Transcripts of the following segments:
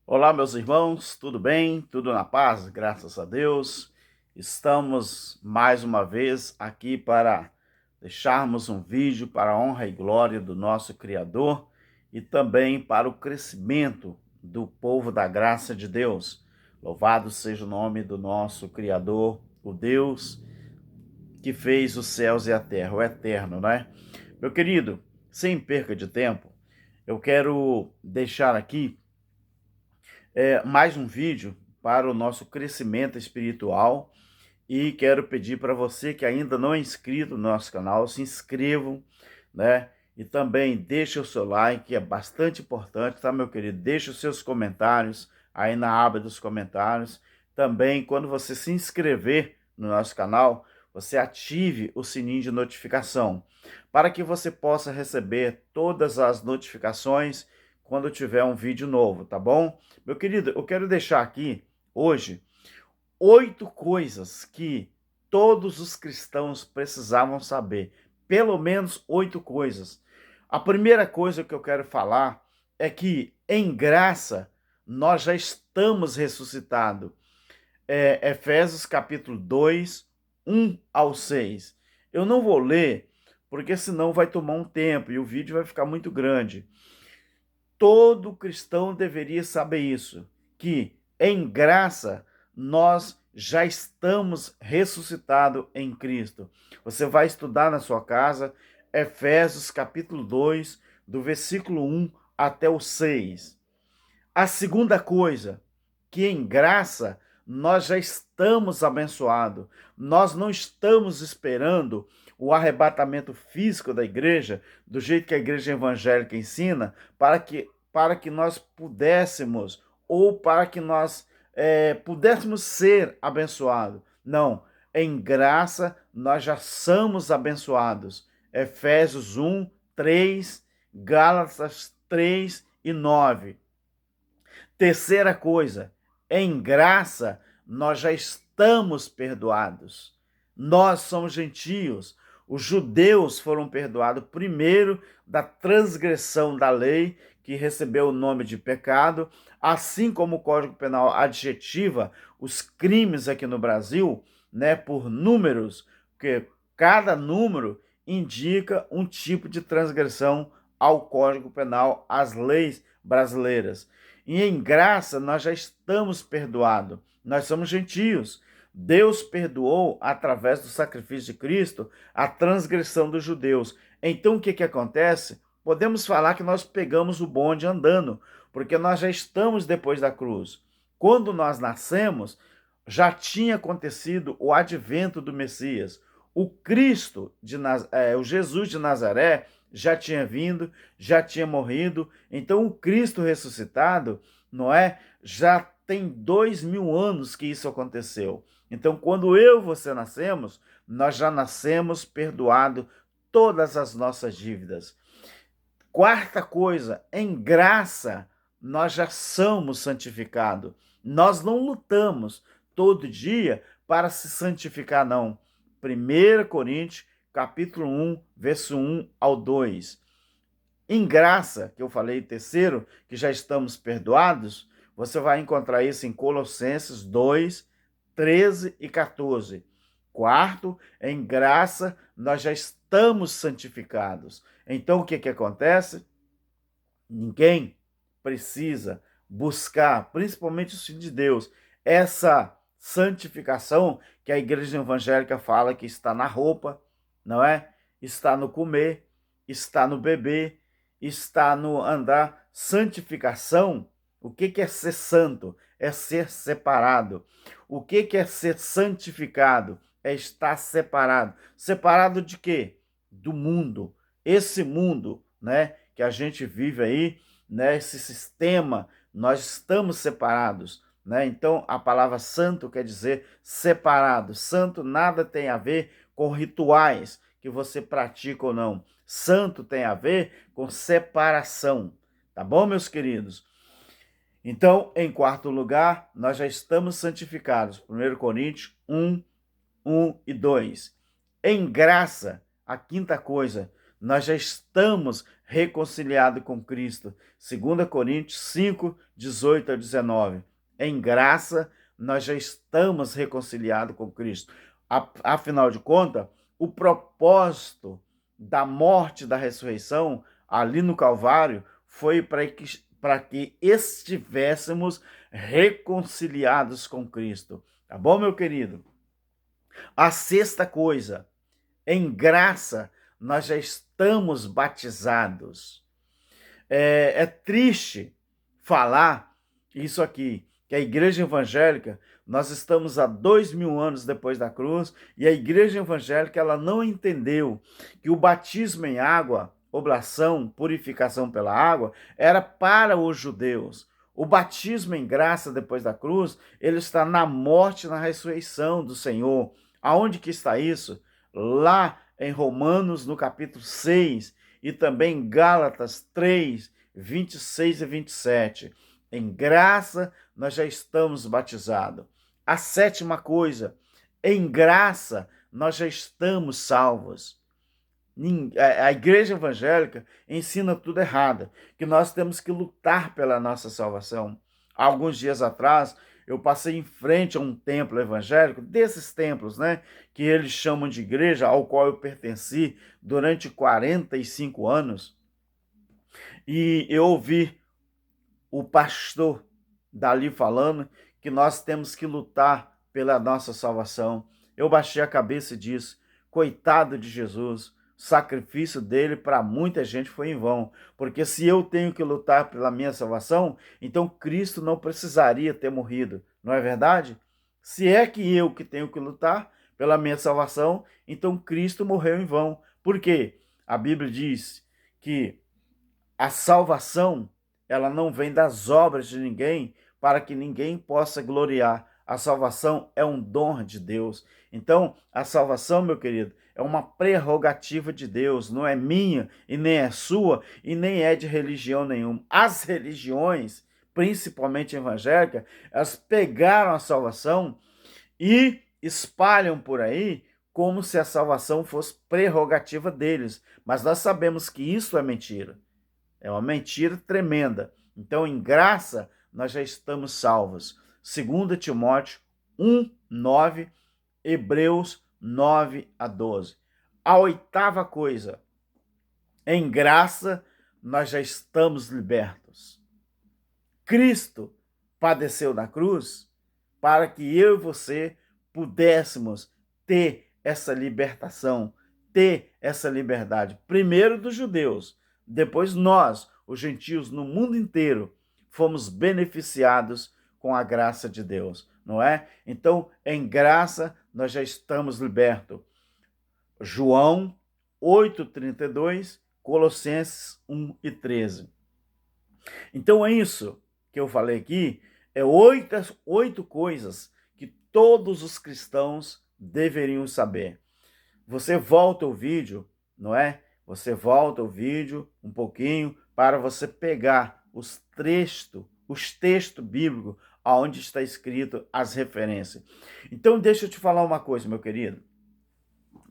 Olá, meus irmãos, tudo bem? Tudo na paz? Graças a Deus. Estamos mais uma vez aqui para deixarmos um vídeo para a honra e glória do nosso Criador e também para o crescimento do povo da graça de Deus. Louvado seja o nome do nosso Criador, o Deus que fez os céus e a terra, o eterno, né? Meu querido, sem perca de tempo, eu quero deixar aqui mais um vídeo para o nosso crescimento espiritual e quero pedir para você que ainda não é inscrito no nosso canal, se inscrevam, né? E também deixe o seu like, que é bastante importante, tá, meu querido? Deixe os seus comentários aí na aba dos comentários. Também, quando você se inscrever no nosso canal, você ative o sininho de notificação, para que você possa receber todas as notificações quando tiver um vídeo novo, tá bom? Meu querido, eu quero deixar aqui hoje 8 coisas que todos os cristãos precisavam saber. Pelo menos 8 coisas. A primeira coisa que eu quero falar é que, em graça, nós já estamos ressuscitados. Efésios capítulo 2, 1 ao 6. Eu não vou ler, porque senão vai tomar um tempo e o vídeo vai ficar muito grande. Todo cristão deveria saber isso, que em graça nós já estamos ressuscitados em Cristo. Você vai estudar na sua casa Efésios capítulo 2, do versículo 1 até o 6. A segunda coisa, que em graça nós já estamos abençoados. Nós não estamos esperando o arrebatamento físico da igreja, do jeito que a igreja evangélica ensina, para que nós pudéssemos, ou para que nós pudéssemos ser abençoados. Não, em graça nós já somos abençoados. Efésios 1, 3, Gálatas 3 e 9. Terceira coisa, em graça nós já estamos perdoados. Nós somos gentios. Os judeus foram perdoados primeiro da transgressão da lei, que recebeu o nome de pecado, assim como o Código Penal adjetiva os crimes aqui no Brasil, né, por números, porque cada número indica um tipo de transgressão ao Código Penal, às leis brasileiras. E em graça nós já estamos perdoados. Nós somos gentios. Deus perdoou, através do sacrifício de Cristo, a transgressão dos judeus. Então o que acontece? Podemos falar que nós pegamos o bonde andando, porque nós já estamos depois da cruz. Quando nós nascemos, já tinha acontecido o advento do Messias. O Cristo, o Jesus de Nazaré, já tinha vindo, já tinha morrido. Então o Cristo ressuscitado, não é? Já tem 2000 anos que isso aconteceu. Então quando eu e você nascemos, nós já nascemos perdoado todas as nossas dívidas. Quarta coisa, em graça nós já somos santificados. Nós não lutamos todo dia para se santificar, não. 1 Coríntios, capítulo 1, verso 1 ao 2. Em graça, que eu falei terceiro, que já estamos perdoados, você vai encontrar isso em Colossenses 2, 13 e 14. Quarto, em graça, nós já estamos santificados. Então, o que acontece? Ninguém precisa buscar, principalmente os filhos de Deus, essa santificação que a igreja evangélica fala que está na roupa, não é? Está no comer, está no beber, está no andar. Santificação, o que é ser santo? É ser separado. O que é ser santificado? É estar separado. Separado de quê? Do mundo. Esse mundo, né, que a gente vive aí, né, esse sistema, nós estamos separados, né? Então a palavra santo quer dizer separado. Santo nada tem a ver com rituais que você pratica ou não. Santo tem a ver com separação, tá bom, meus queridos? Então, em quarto lugar, nós já estamos santificados. 1 Coríntios 1, 1 e 2. Em graça, a quinta coisa, nós já estamos reconciliados com Cristo. 2 Coríntios 5, 18 a 19. Em graça, nós já estamos reconciliados com Cristo. Afinal de contas, o propósito da morte e da ressurreição ali no Calvário foi para que estivéssemos reconciliados com Cristo. Tá bom, meu querido? A sexta coisa, em graça, nós já estamos batizados. É triste falar isso aqui, que a igreja evangélica, nós estamos há 2000 anos depois da cruz, e a igreja evangélica ela não entendeu que o batismo em água, oblação, purificação pela água, era para os judeus. O batismo em graça depois da cruz, ele está na morte e na ressurreição do Senhor. Aonde que está isso? Lá em Romanos, no capítulo 6, e também em Gálatas 3, 26 e 27. Em graça, nós já estamos batizados. A sétima coisa, em graça, nós já estamos salvos. A igreja evangélica ensina tudo errado, que nós temos que lutar pela nossa salvação. Alguns dias atrás, eu passei em frente a um templo evangélico, desses templos, né, que eles chamam de igreja, ao qual eu pertenci durante 45 anos, e eu ouvi o pastor dali falando que nós temos que lutar pela nossa salvação. Eu baixei a cabeça e disse, coitado de Jesus, o sacrifício dele para muita gente foi em vão, porque se eu tenho que lutar pela minha salvação, então Cristo não precisaria ter morrido, não é verdade? Se é que eu que tenho que lutar pela minha salvação, então Cristo morreu em vão. Por quê? A Bíblia diz que a salvação ela não vem das obras de ninguém para que ninguém possa gloriar. A salvação é um dom de Deus. Então, a salvação, meu querido, é uma prerrogativa de Deus, não é minha e nem é sua e nem é de religião nenhuma. As religiões, principalmente evangélicas, elas pegaram a salvação e espalham por aí como se a salvação fosse prerrogativa deles. Mas nós sabemos que isso é mentira. É uma mentira tremenda. Então, em graça, nós já estamos salvos. 2 Timóteo 1, 9, Hebreus 9 a 12. A oitava coisa, em graça, nós já estamos libertos. Cristo padeceu na cruz para que eu e você pudéssemos ter essa libertação, ter essa liberdade. Primeiro dos judeus, depois nós, os gentios no mundo inteiro, fomos beneficiados com a graça de Deus, não é? Então, em graça, nós já estamos libertos. João 8:32, Colossenses 1:13. Então, é isso que eu falei aqui, é oito coisas que todos os cristãos deveriam saber. Você volta o vídeo, não é? Você volta o vídeo um pouquinho para você pegar os textos bíblicos onde está escrito as referências. Então, deixa eu te falar uma coisa, meu querido.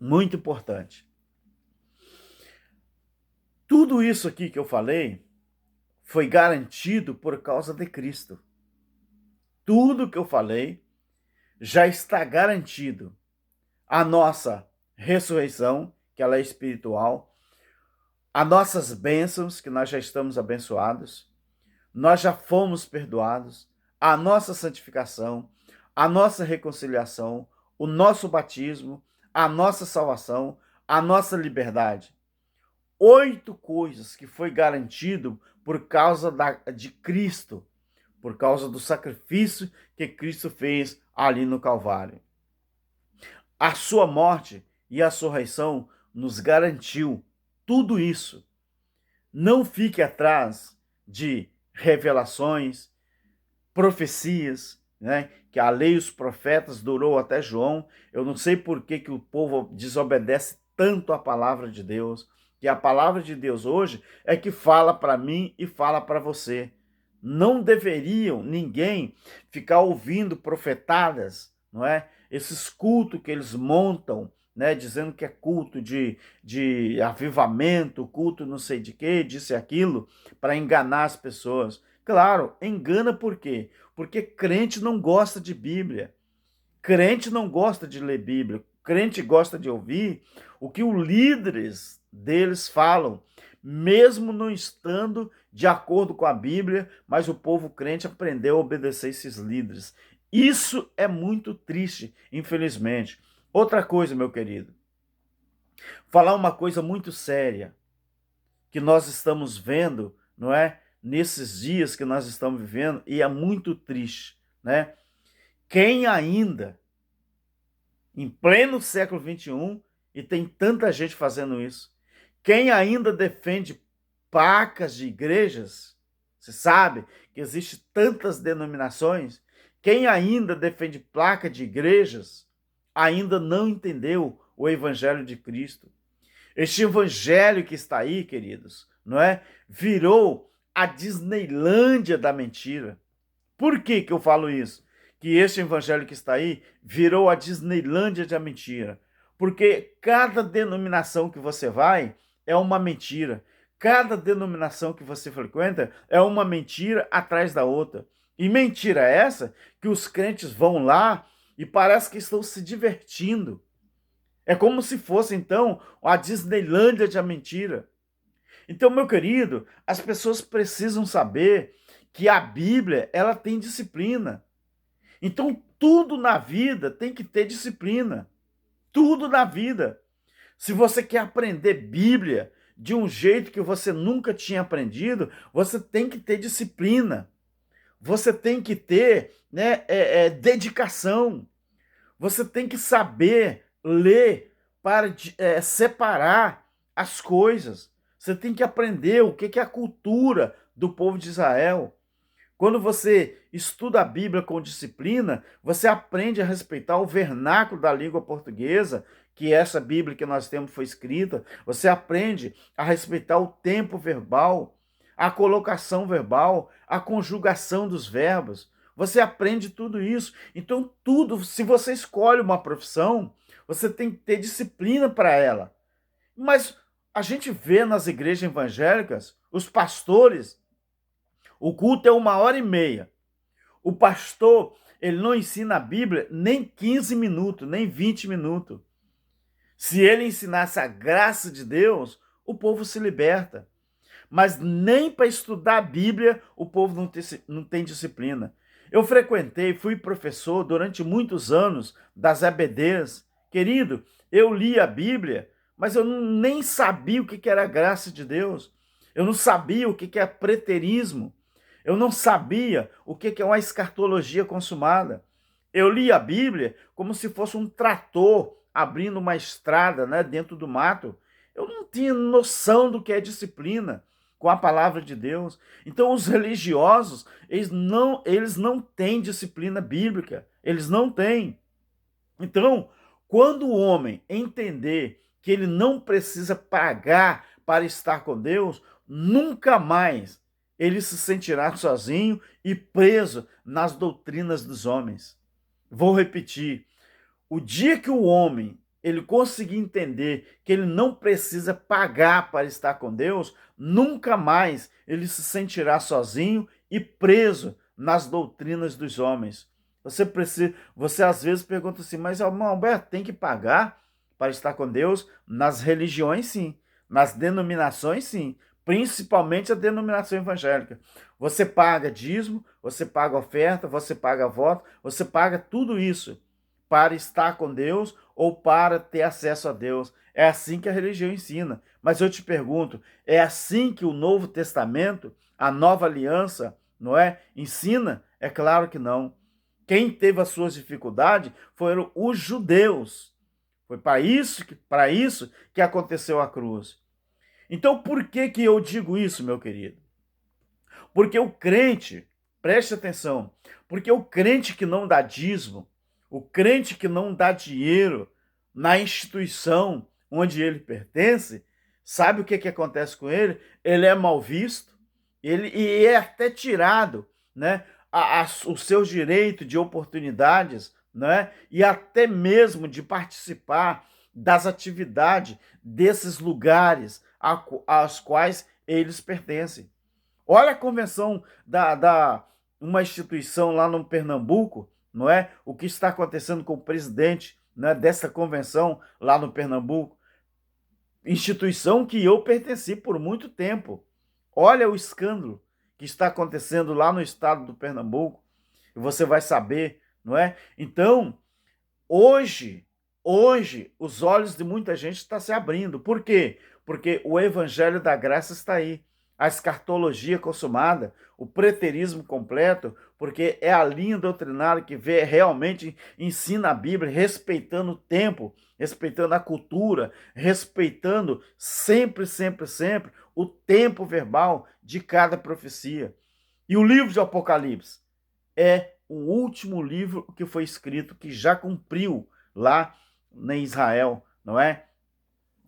Muito importante. Tudo isso aqui que eu falei foi garantido por causa de Cristo. Tudo que eu falei já está garantido. A nossa ressurreição, que ela é espiritual, as nossas bênçãos, que nós já estamos abençoados, nós já fomos perdoados, a nossa santificação, a nossa reconciliação, o nosso batismo, a nossa salvação, a nossa liberdade. 8 coisas que foi garantido por causa de Cristo, por causa do sacrifício que Cristo fez ali no Calvário. A sua morte e a sua ressurreição nos garantiu tudo isso. Não fique atrás de revelações, profecias, né? Que a lei e os profetas durou até João. Eu não sei por que o povo desobedece tanto a palavra de Deus, que a palavra de Deus hoje é que fala para mim e fala para você. Não deveriam ninguém ficar ouvindo profetadas, não é? Esses cultos que eles montam né, dizendo que é culto de avivamento, culto não sei de quê, disso e aquilo, para enganar as pessoas. Claro, engana por quê? Porque crente não gosta de Bíblia. Crente não gosta de ler Bíblia. Crente gosta de ouvir o que os líderes deles falam, mesmo não estando de acordo com a Bíblia, mas o povo crente aprendeu a obedecer esses líderes. Isso é muito triste, infelizmente. Outra coisa, meu querido, falar uma coisa muito séria que nós estamos vendo, não é? Nesses dias que nós estamos vivendo, e é muito triste, né? Quem ainda, em pleno século XXI, e tem tanta gente fazendo isso, quem ainda defende placas de igrejas, você sabe que existe tantas denominações, quem ainda defende placa de igrejas, ainda não entendeu o evangelho de Cristo. Este evangelho que está aí, queridos, não é? Virou a Disneylândia da mentira. Por que que eu falo isso? Que este evangelho que está aí virou a Disneylândia da mentira. Porque cada denominação que você vai é uma mentira. Cada denominação que você frequenta é uma mentira atrás da outra. E mentira é essa que os crentes vão lá e parece que estão se divertindo. É como se fosse, então, a Disneylândia da mentira. Então, meu querido, as pessoas precisam saber que a Bíblia, ela tem disciplina. Então, tudo na vida tem que ter disciplina. Tudo na vida. Se você quer aprender Bíblia de um jeito que você nunca tinha aprendido, você tem que ter disciplina. Você tem que ter, né, dedicação. Você tem que saber ler para separar as coisas. Você tem que aprender o que é a cultura do povo de Israel. Quando você estuda a Bíblia com disciplina, você aprende a respeitar o vernáculo da língua portuguesa, que essa Bíblia que nós temos foi escrita. Você aprende a respeitar o tempo verbal, a colocação verbal, a conjugação dos verbos. Você aprende tudo isso. Então, tudo, se você escolhe uma profissão, você tem que ter disciplina para ela. Mas a gente vê nas igrejas evangélicas, os pastores, o culto é 1h30. O pastor, ele não ensina a Bíblia nem 15 minutos, nem 20 minutos. Se ele ensinasse a graça de Deus, o povo se liberta. Mas nem para estudar a Bíblia o povo não tem disciplina. Eu frequentei, fui professor durante muitos anos das EBDs. Querido, eu li a Bíblia, mas eu nem sabia o que era a graça de Deus. Eu não sabia o que é preterismo. Eu não sabia o que é uma escatologia consumada. Eu li a Bíblia como se fosse um trator abrindo uma estrada, né, dentro do mato. Eu não tinha noção do que é disciplina com a palavra de Deus. Então, os religiosos, eles não têm disciplina bíblica. Eles não têm. Então, quando o homem entender que ele não precisa pagar para estar com Deus, nunca mais ele se sentirá sozinho e preso nas doutrinas dos homens. Vou repetir. O dia que o homem ele conseguir entender que ele não precisa pagar para estar com Deus, nunca mais ele se sentirá sozinho e preso nas doutrinas dos homens. Você às vezes pergunta assim, mas irmão Alberto, tem que pagar para estar com Deus? Nas religiões, sim. Nas denominações, sim. Principalmente a denominação evangélica. Você paga dízimo, você paga oferta, você paga voto, você paga tudo isso para estar com Deus ou para ter acesso a Deus. É assim que a religião ensina. Mas eu te pergunto, é assim que o Novo Testamento, a Nova Aliança, não é, ensina? É claro que não. Quem teve as suas dificuldades foram os judeus. Foi para isso que aconteceu a cruz. Então, por que eu digo isso, meu querido? Porque o crente, preste atenção, porque o crente que não dá dízimo, o crente que não dá dinheiro na instituição onde ele pertence, sabe o que acontece com ele? Ele é mal visto, e é até tirado, né, os seus direitos de oportunidades, né, e até mesmo de participar das atividades desses lugares aos quais eles pertencem. Olha a convenção uma instituição lá no Pernambuco, não é? O que está acontecendo com o presidente, né, dessa convenção lá no Pernambuco. Instituição que eu pertenci por muito tempo. Olha o escândalo que está acontecendo lá no estado do Pernambuco. E você vai saber, não é? Então, hoje, os olhos de muita gente estão se abrindo. Por quê? Porque o evangelho da graça está aí. A escartologia consumada, o preterismo completo, porque é a linha doutrinária que realmente ensina a Bíblia, respeitando o tempo, respeitando a cultura, respeitando sempre, sempre, sempre o tempo verbal de cada profecia. E o livro de Apocalipse é o último livro que foi escrito, que já cumpriu lá em Israel, não é?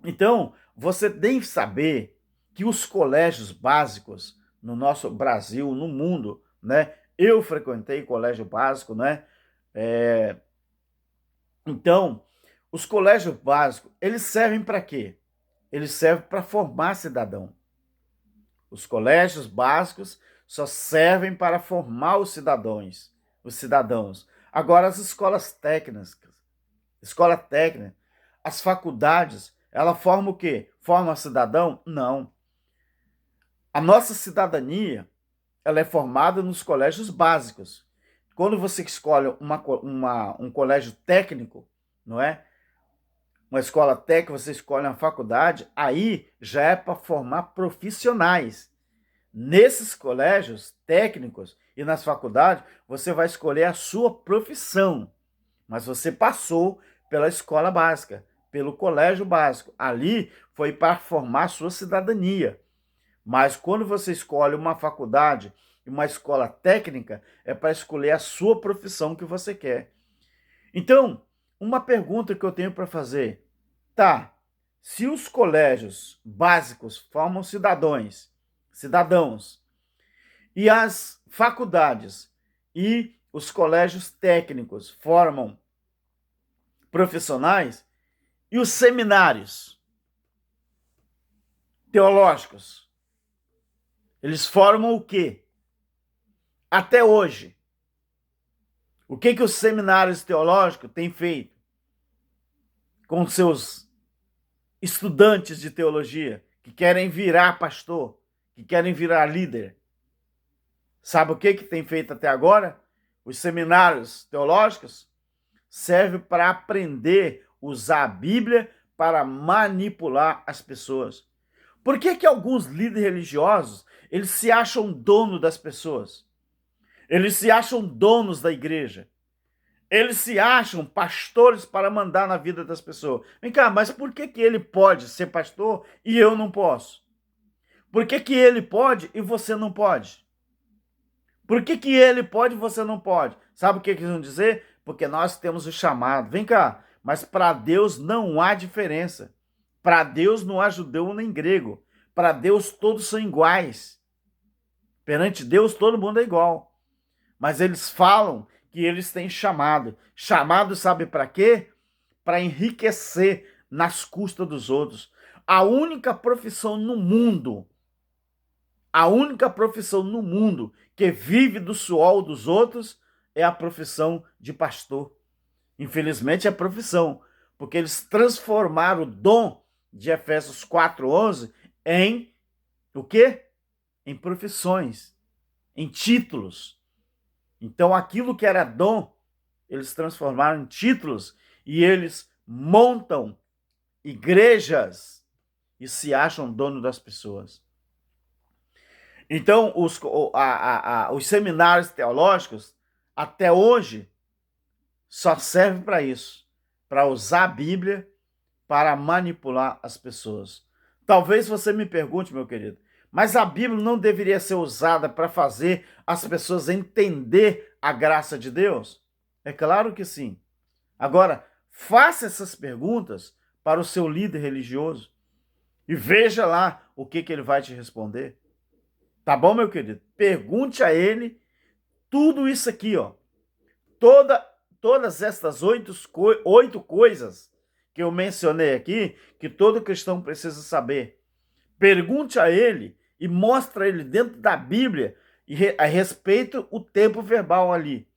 Então, você deve saber que os colégios básicos no nosso Brasil, no mundo, né? Eu frequentei colégio básico, né? Então, os colégios básicos, eles servem para quê? Eles servem para formar cidadão. Os colégios básicos só servem para formar os cidadãos. Agora, as escola técnica, as faculdades, ela forma o quê? Forma cidadão? Não. A nossa cidadania, ela é formada nos colégios básicos. Quando você escolhe um colégio técnico, não é? Uma escola técnica, você escolhe uma faculdade, aí já é para formar profissionais. Nesses colégios técnicos e nas faculdades, você vai escolher a sua profissão. Mas você passou pela escola básica, pelo colégio básico. Ali foi para formar a sua cidadania. Mas quando você escolhe uma faculdade e uma escola técnica, é para escolher a sua profissão que você quer. Então, uma pergunta que eu tenho para fazer. Tá, se os colégios básicos formam cidadãos, e as faculdades e os colégios técnicos formam profissionais, e os seminários teológicos, eles formam o quê? Até hoje. O que os seminários teológicos têm feito com seus estudantes de teologia que querem virar pastor, que querem virar líder? Sabe o que tem feito até agora? Os seminários teológicos servem para aprender a usar a Bíblia para manipular as pessoas. Por que alguns líderes religiosos, eles se acham dono das pessoas? Eles se acham donos da igreja. Eles se acham pastores para mandar na vida das pessoas. Vem cá, mas por que ele pode ser pastor e eu não posso? Por que ele pode e você não pode? Por que ele pode e você não pode? Sabe o que eles vão dizer? Porque nós temos o chamado. Vem cá, mas para Deus não há diferença. Para Deus não há judeu nem grego. Para Deus todos são iguais. Perante Deus todo mundo é igual. Mas eles falam que eles têm chamado. Chamado sabe para quê? Para enriquecer nas custas dos outros. A única profissão no mundo que vive do suor dos outros é a profissão de pastor. Infelizmente é a profissão, porque eles transformaram o dom de Efésios 4:11 em o quê? Em profissões, em títulos. Então aquilo que era dom, eles transformaram em títulos e eles montam igrejas e se acham dono das pessoas. Então, os seminários teológicos, até hoje, só servem para isso, para usar a Bíblia para manipular as pessoas. Talvez você me pergunte, meu querido, mas a Bíblia não deveria ser usada para fazer as pessoas entender a graça de Deus? É claro que sim. Agora, faça essas perguntas para o seu líder religioso e veja lá o que ele vai te responder. Tá bom, meu querido? Pergunte a ele tudo isso aqui, ó. Todas estas oito coisas que eu mencionei aqui, que todo cristão precisa saber. Pergunte a ele e mostre a ele dentro da Bíblia a respeito o tempo verbal ali,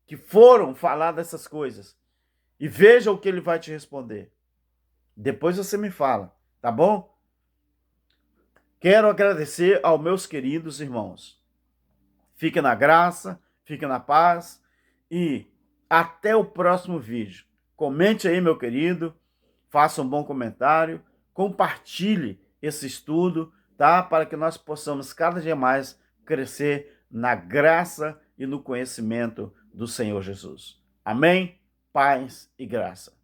que foram faladas essas coisas. E veja o que ele vai te responder. Depois você me fala, tá bom? Quero agradecer aos meus queridos irmãos. Fique na graça, fique na paz e até o próximo vídeo. Comente aí, meu querido, faça um bom comentário, compartilhe esse estudo, tá? Para que nós possamos cada dia mais crescer na graça e no conhecimento do Senhor Jesus. Amém? Paz e graça.